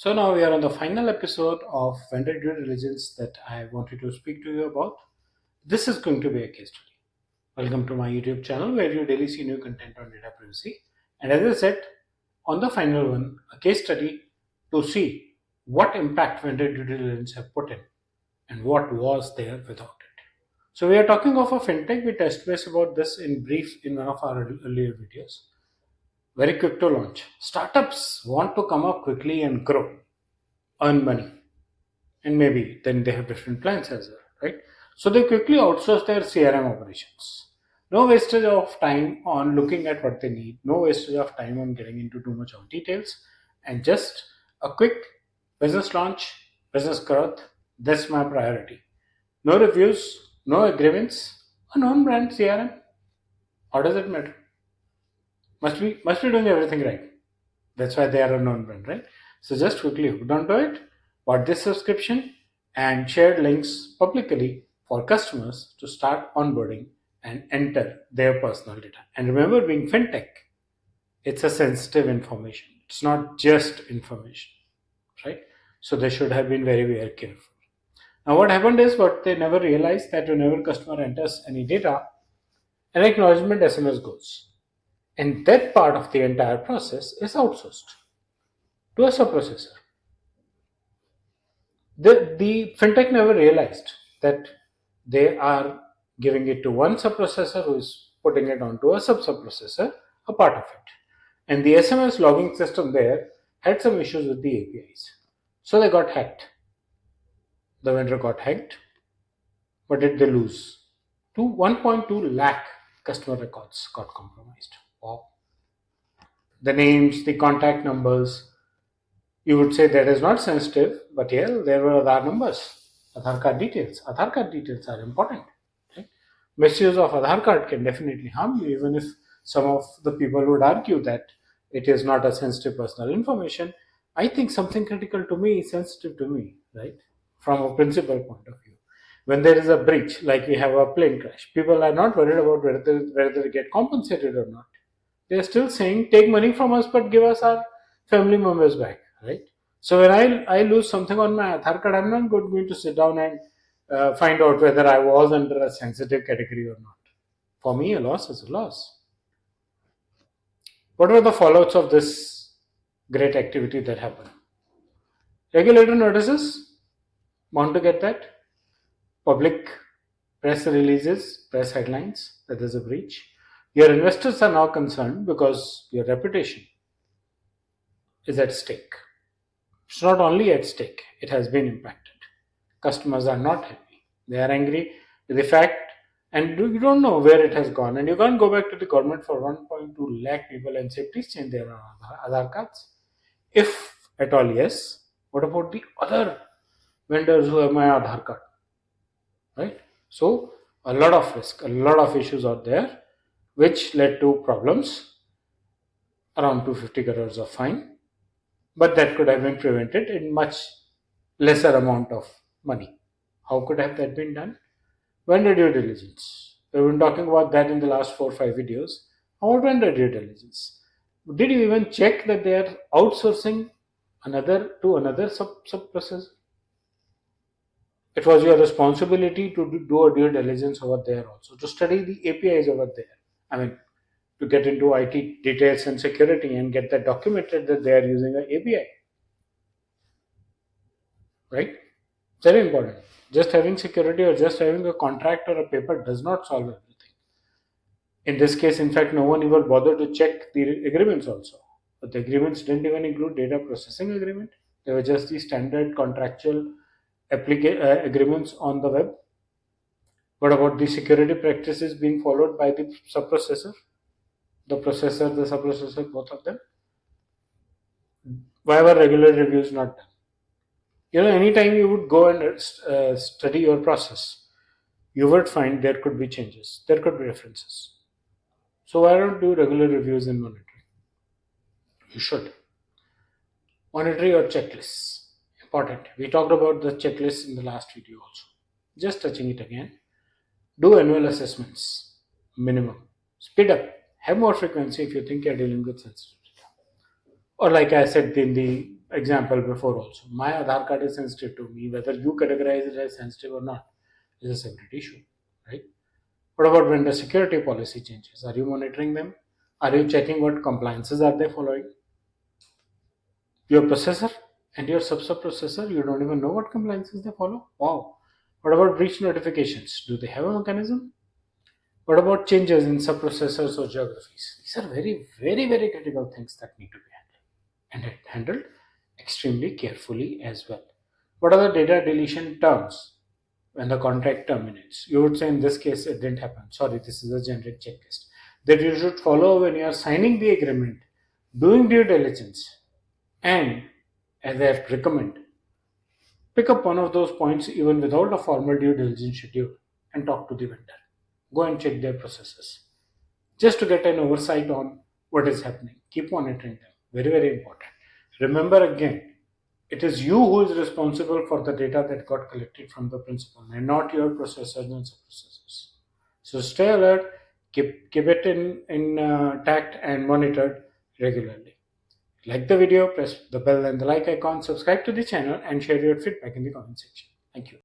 So now we are on the final episode of Vendor Due Diligence that I wanted to speak to you about. This is going to be a case study. Welcome to my YouTube channel where you daily see new content on data privacy. And as I said, on the final one, a case study to see what impact Vendor Due Diligence have put in and what was there without it. So we are talking of a fintech. We touched base about this in brief in one of our earlier videos. Very quick to launch. Startups want to come up quickly and grow, earn money, and maybe then they have different plans as well, right? So they quickly outsource their CRM operations. No wastage of time on looking at what they need, no wastage of time on getting into too much of details, and just a quick business launch, business growth. That's my priority. No reviews, no agreements, a non-brand CRM. How does it matter? Must be doing everything right. That's why they are a non-brand, right? So just quickly hooked onto it, bought this subscription, and shared links publicly for customers to start onboarding and enter their personal data. And remember, being fintech, it's a sensitive information. It's not just information, right? So they should have been very, very careful. Now, what happened is what they never realized that whenever customer enters any data, an acknowledgement SMS goes. And that part of the entire process is outsourced to a sub-processor. The fintech never realized that they are giving it to one sub-processor who is putting it onto a sub-processor, a part of it. And the SMS logging system there had some issues with the APIs. So they got hacked. The vendor got hacked. What did they lose? 1.2 lakh customer records got compromised. Wow. The names, the contact numbers, you would say that is not sensitive, but yeah, there were Aadhaar numbers, Aadhaar card details. Aadhaar card details are important. Right? Misuse of Aadhaar card can definitely harm you, even if some of the people would argue that it is not a sensitive personal information. I think something critical to me is sensitive to me, right? From a principal point of view. When there is a breach, like we have a plane crash, people are not worried about whether they get compensated or not. They are still saying, take money from us, but give us our family members back, right? So when I lose something on my Aadhaar card, I'm not going to sit down and find out whether I was under a sensitive category or not. For me, a loss is a loss. What were the fallouts of this great activity that happened? Regulator notices, want to get that? Public press releases, press headlines that there's a breach. Your investors are now concerned because your reputation is at stake. It's not only at stake, it has been impacted. Customers are not happy. They are angry with the fact, and you don't know where it has gone. And you can't go back to the government for 1.2 lakh people and say, please change their Aadhaar cards. If at all, yes, what about the other vendors who have my Aadhaar card? Right? So, a lot of risk, a lot of issues are there, which led to problems, around 250 crores of fine, but that could have been prevented in much lesser amount of money. How could have that been done? Vendor due diligence. We've been talking about that in the last 4 or 5 videos. How about vendor due diligence? Did you even check that they are outsourcing another sub process? It was your responsibility to do a due diligence over there also, to study the APIs over there. I mean, to get into IT details and security and get that documented that they are using an API. Right? Very important. Just having security or just having a contract or a paper does not solve everything. In this case, in fact, no one even bothered to check the agreements also. But the agreements didn't even include data processing agreement. They were just the standard contractual agreements on the web. What about the security practices being followed by the sub-processor? The processor, the sub-processor, both of them? Why were regular reviews not done? Anytime you would go and study your process, you would find there could be changes, there could be references. So why don't do regular reviews in monitoring? You should. Monitor your checklists. Important. We talked about the checklist in the last video also. Just touching it again. Do annual assessments. Minimum. Speed up. Have more frequency if you think you're dealing with sensitive data. Or like I said in the example before also. My Aadhaar card is sensitive to me. Whether you categorize it as sensitive or not is a separate issue, right? What about vendor security policy changes? Are you monitoring them? Are you checking what compliances are they following? Your processor and your sub processor, you don't even know what compliances they follow. Wow. What about breach notifications? Do they have a mechanism? What about changes in sub-processors or geographies? These are very, very, very critical things that need to be handled extremely carefully as well. What are the data deletion terms when the contract terminates? You would say in this case it didn't happen. Sorry, this is a generic checklist that you should follow when you are signing the agreement, doing due diligence, and as I recommend, pick up one of those points even without a formal due diligence schedule and talk to the vendor. Go and check their processes just to get an oversight on what is happening. Keep monitoring them. Very, very important. Remember again, it is you who is responsible for the data that got collected from the principal and not your processors and sub-processors. So stay alert, keep it in tact and monitored regularly. Like the video, press the bell and the like icon, subscribe to the channel, and share your feedback in the comment section. Thank you.